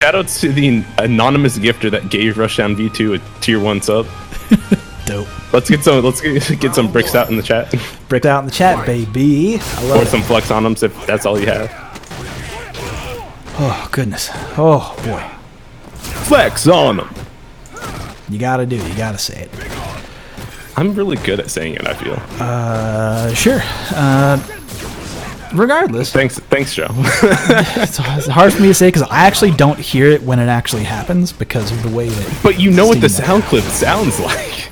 shout out to the anonymous gifter that gave Rushdown V2 a tier 1 sub. Dope. Let's get some bricks out in the chat. Bricks out in the chat, baby. I love Or it. some flex on them if that's all you have. Oh, goodness. Oh, boy. Flex on them. You gotta do it. You gotta say it. I'm really good at saying it, I feel. Sure. Regardless. Thanks, Joe. It's hard for me to say because I actually don't hear it when it actually happens because of the way that... But you know what the sound clip sounds like.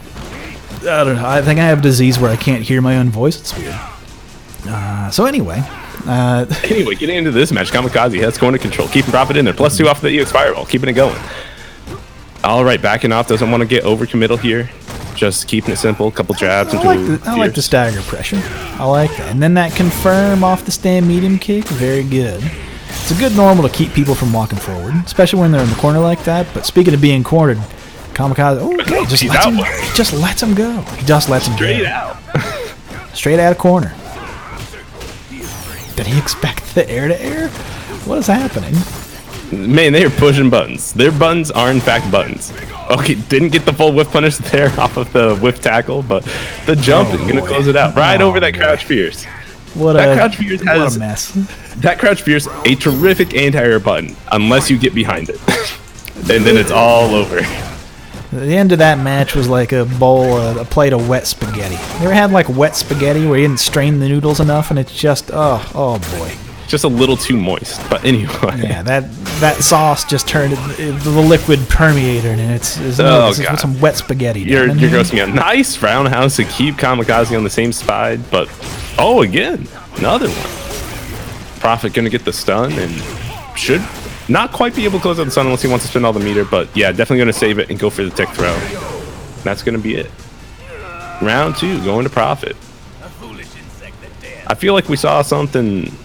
I don't know. I think I have a disease where I can't hear my own voice. It's weird. So anyway... Anyway, getting into this match, Kamikaze has going to control, keeping Profit in there, +2 off the EX Fireball, keeping it going. All right, backing off, doesn't want to get overcommittal here, just keeping it simple, couple jabs into I like the stagger pressure. I like that. And then that confirm off the stand medium kick, very good. It's a good normal to keep people from walking forward, especially when they're in the corner like that. But speaking of being cornered, Kamikaze, he just lets him go. He just lets him go. Straight out. Straight out of corner. Did he expect the air-to-air? What is happening? Man, they are pushing buttons. Their buttons are in fact buttons. Okay, didn't get the full whiff punish there off of the whiff tackle, but the jump is going to close it out. Right over that crouch fierce. Crouch fierce has, what a mess. That crouch fierce, a terrific anti-air button, unless you get behind it. And then it's all over. The end of that match was like a plate of wet spaghetti. You ever had like wet spaghetti where you didn't strain the noodles enough and it's just, oh boy. Just a little too moist, but anyway. Yeah, that sauce just turned the liquid permeated and it's with some wet spaghetti. You're grossing me out. Nice roundhouse to keep Kamikaze on the same side, but again, another one. Prophet gonna get the stun and should not quite be able to close out the stun unless he wants to spend all the meter, but yeah, definitely gonna save it and go for the tech throw. That's gonna be it. Round 2, going to Prophet. I feel like we saw something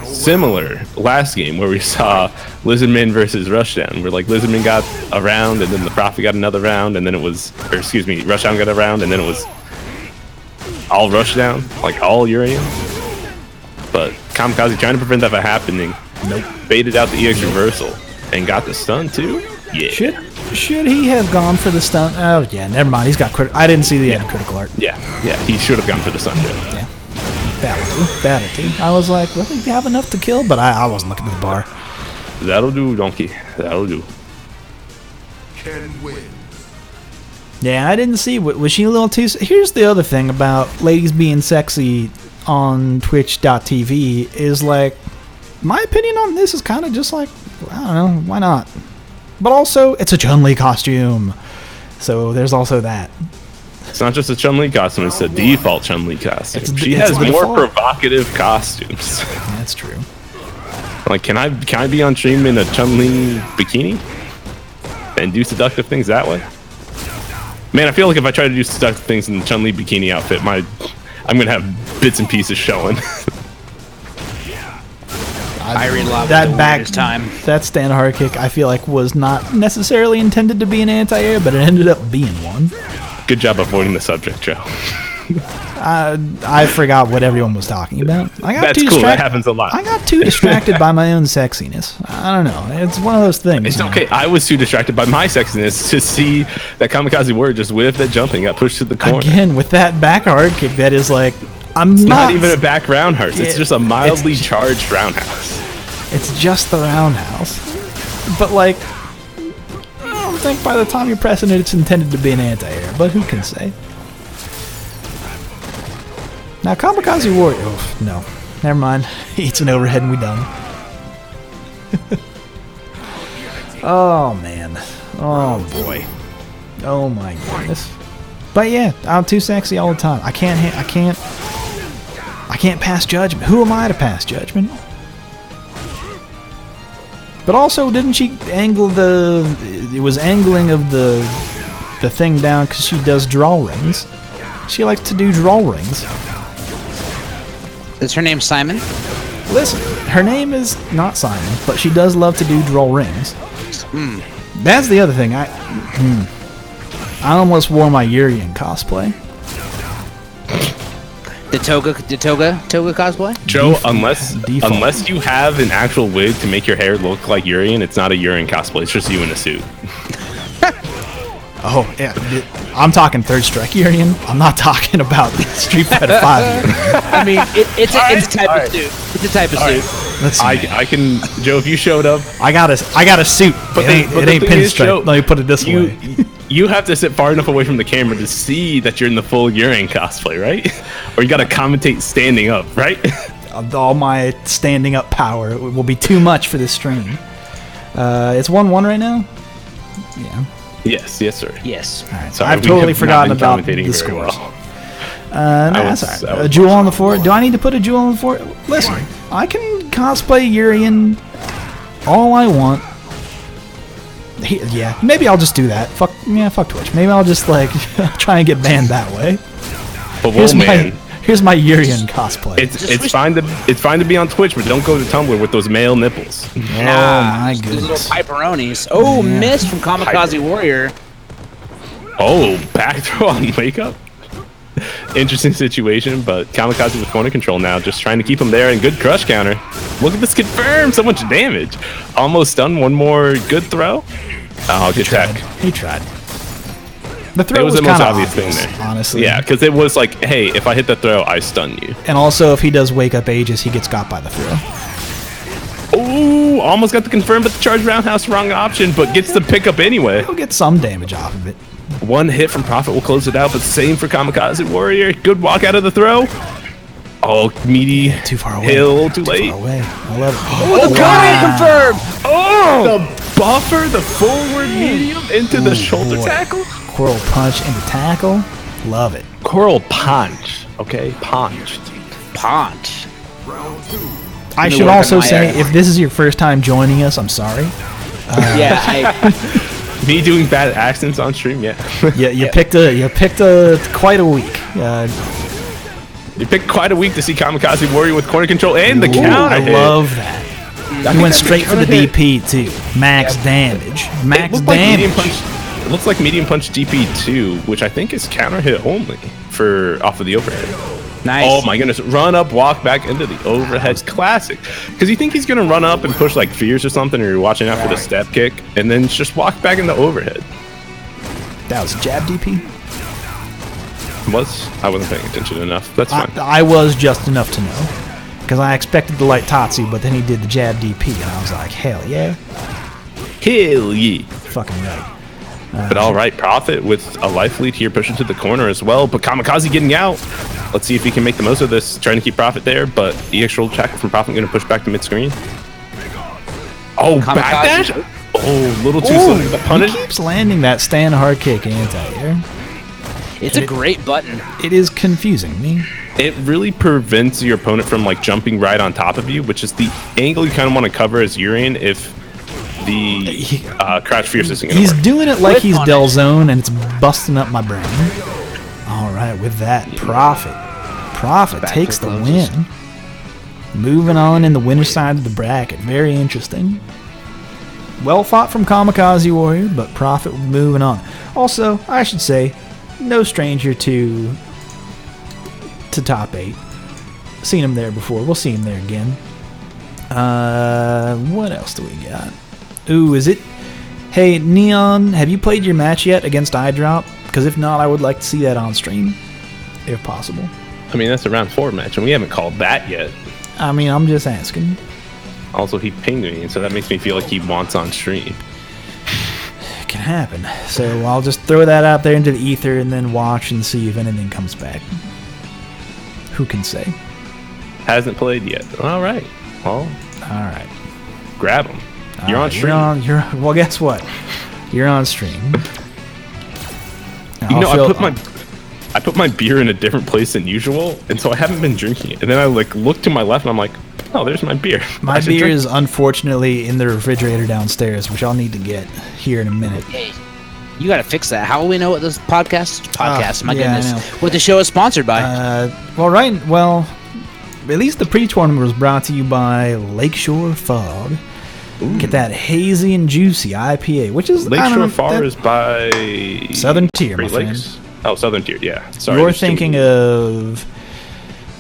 similar last game where we saw Lizardman versus Rushdown, where like Lizardman got a round and then the Prophet got another round and then Rushdown got a round and then it was all Rushdown, like all Urien. But Kamikaze trying to prevent that from happening. Nope. Baited out the EX reversal and got the stun too. Yeah. Should he have gone for the stun? Oh yeah, never mind. He's got critical. I didn't see the end critical art. Yeah, he should have gone for the stun. Yeah. That'll do. I was like, will he have enough to kill? But I wasn't looking at the bar. That'll do, donkey. That'll do. Yeah, I didn't see. Was she a little too... Here's the other thing about ladies being sexy on Twitch.tv is like, my opinion on this is kind of just like, I don't know, why not? But also, it's a Chun-Li costume. So there's also that. It's not just a Chun-Li costume, it's a default Chun-Li costume. She has more provocative costumes. That's true. Like, can I be on stream in a Chun-Li bikini? And do seductive things that way? Man, I feel like if I try to do seductive things in the Chun-Li bikini outfit, I'm gonna have bits and pieces showing. That stand hard kick, I feel like, was not necessarily intended to be an anti-air, but it ended up being one. Good job avoiding the subject, Joe. I forgot what everyone was talking about. That's cool. That happens a lot. I got too distracted by my own sexiness. I don't know. It's one of those things. It's okay. I was too distracted by my sexiness to see that KamikaziWarrior just whiffed that jumping, got pushed to the corner. Again, with that back hard kick, that is like, it's not even a back roundhouse. It's just a mildly charged roundhouse. It's just the roundhouse. But like, I don't think by the time you're pressing it, it's intended to be an anti-air. But who can say? Now, KamikaziWarrior... Oh, no. Never mind. He eats an overhead and we done. Oh, man. Oh, boy. Oh, my goodness. But yeah, I'm too sexy all the time. I can't pass judgment. Who am I to pass judgment? But also, didn't she angle it was angling of the thing down because she does draw rings. She likes to do draw rings. Is her name Simon? Listen, her name is not Simon, but she does love to do draw rings. That's the other thing. I almost wore my Urien cosplay. The toga cosplay? Joe, unless Default. you have an actual wig to make your hair look like Urien, it's not a Urien cosplay. It's just you in a suit. Oh, yeah. I'm talking Third Strike Urien. I'm not talking about Street Fighter 5 Urien. I mean, it's a type of suit. It's a type of suit. Let's see. I can, Joe. If you showed up, I got a suit. But It the ain't thing is, pinstripe. Joe, Let me put it this way. you have to sit far enough away from the camera to see that you're in the full Urien cosplay, right? Or you got to commentate standing up, right? All my standing up power will be too much for this stream. It's 1-1 right now. Yeah. Yes, sir. Yes. All right. Sorry, I've we totally have forgotten not about been commentating the very scores. well. No, was- that's all I right. was A jewel on the fort. Do I need to put a jewel on the fort? Listen, I can cosplay Urien all I want. Yeah, maybe I'll just do that. Fuck Twitch. Maybe I'll just like try and get banned that way. But well, man, Here's my Urien cosplay. it's fine to be on Twitch, but don't go to Tumblr with those male nipples. Oh my Those little goodness. piperonis. Oh, Yeah. missed from KamikaziWarrior. Oh, back throw on wake up. Interesting situation, but Kamikaze with corner control now, just trying to keep him there, and good crush counter. Look at this confirm, so much damage. Almost done. One more good throw. Oh, good tech. He tried. The throw It was the most kinda obvious thing there. honestly. Yeah, because it was like, hey, if I hit the throw, I stun you. And also, if he does wake up Aegis, he gets got by the throw. Ooh, almost got the confirm, but the charge roundhouse wrong option, but gets the pickup anyway. He'll get some damage off of it. One hit from Prophet will close it out, but same for KamikaziWarrior. Good walk out of the throw. Oh, meaty Too far away. hill, too late. Far away. I love it. Oh, confirmed. Oh, the buffer, the forward medium into the shoulder boy. tackle. Coral punch into tackle. Love it. Coral punch. Okay, punch. Punch. I me should work on also my say, area. if this is your first time joining us, I'm sorry. Yeah, Me doing bad accents on stream, yeah. You picked a quite a week. You picked quite a week to see KamikaziWarrior with corner control and the counter I hit. love that. He went straight for the DP too. Max damage. Max It looked like medium damage. punch. It looks like medium punch DP2, which I think is counter hit only for off of the overhead. nice. Oh my goodness! Run up, walk back into the overhead. Classic. Because you think he's gonna run up and push like Fears or something, or you're watching out for the step kick, and then just walk back in the overhead. That was jab DP. I wasn't paying attention enough. That's fine. I was just enough to know. Because I expected the light Tatsu, but then he did the jab DP, and I was like, hell yeah. Hell yeah! Fucking right. But all right, Prophet with a life lead here, pushing to the corner as well. But Kamikaze getting out. Let's see if he can make the most of this, trying to keep Prophet there. But EX roll check from Prophet going to push back to mid screen. Oh, backdash! Oh, little too slow. The He punish. keeps landing that stand hard kick anti-air. It's a great button. It is confusing me. It really prevents your opponent from like jumping right on top of you, which is the angle you kind of want to cover as Urien if the crouch fierce isn't going to He's work. doing it like Whip he's on Del Zone, and it's busting up my brain. All right, with that, Prophet Back takes for the closes. win. Moving on in the winner's side of the bracket. Very interesting. Well fought from KamikaziWarrior, but Prophet moving on. Also, I should say, no stranger to top 8. Seen him there before. We'll see him there again. What else do we got? Ooh, is it? Hey, Neon, have you played your match yet against iDrop? Because if not, I would like to see that on stream, if possible. I mean, that's a round 4 match, and we haven't called that yet. I mean, I'm just asking. Also, he pinged me, so that makes me feel like he wants on stream. It can happen. So I'll just throw that out there into the ether and then watch and see if anything comes back. Who can say? Hasn't played yet. All right. Well, All right. grab him. You're on stream. Well, guess what? You're on stream. You know, I put my beer in a different place than usual, and so I haven't been drinking it. And then I like look to my left, and I'm like, oh, there's my beer. My I should beer drink. is unfortunately in the refrigerator downstairs, which I'll need to get here in a minute. Hey, you got to fix that. How will we know what this podcast? My yeah, I goodness, know. what the show is sponsored by? At least the pre-tournament was brought to you by Lakeshore Fog. Get that hazy and juicy IPA, which is I don't Lakeshore know, Far that- is by Southern Tier, my Great friend. Lakes. Oh, Southern Tier, yeah. Sorry. You're there's too thinking many. of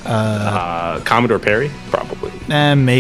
Commodore Perry, probably. Maybe.